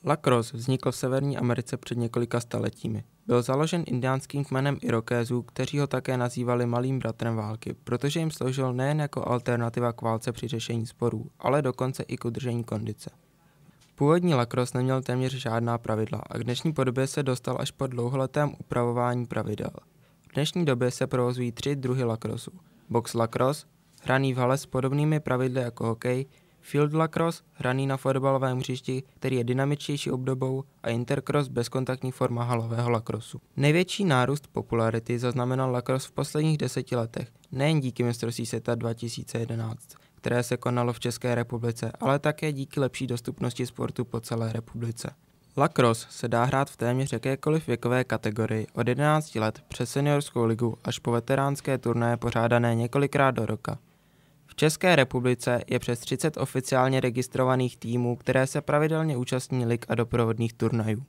Lacrosse vznikl v Severní Americe před několika staletími. Byl založen indiánským kmenem Irokézů, kteří ho také nazývali malým bratrem války, protože jim sloužil nejen jako alternativa k válce při řešení sporů, ale dokonce i k udržení kondice. Původní lacrosse neměl téměř žádná pravidla a k dnešní podobě se dostal až po dlouholetém upravování pravidel. V dnešní době se provozují 3 druhy lacrossu. Box lacrosse, hraný v hale s podobnými pravidly jako hokej, field lacrosse, hraný na fotbalovém hřišti, který je dynamičtější obdobou, a intercross, bezkontaktní forma halového lacrossu. Největší nárůst popularity zaznamenal lacrosse v posledních 10 letech, nejen díky mistrovství světa 2011, které se konalo v České republice, ale také díky lepší dostupnosti sportu po celé republice. Lacrosse se dá hrát v téměř jakékoliv věkové kategorii od 11 let přes seniorskou ligu až po veteránské turnaje pořádané několikrát do roka. V České republice je přes 30 oficiálně registrovaných týmů, které se pravidelně účastní lig a doprovodných turnajů.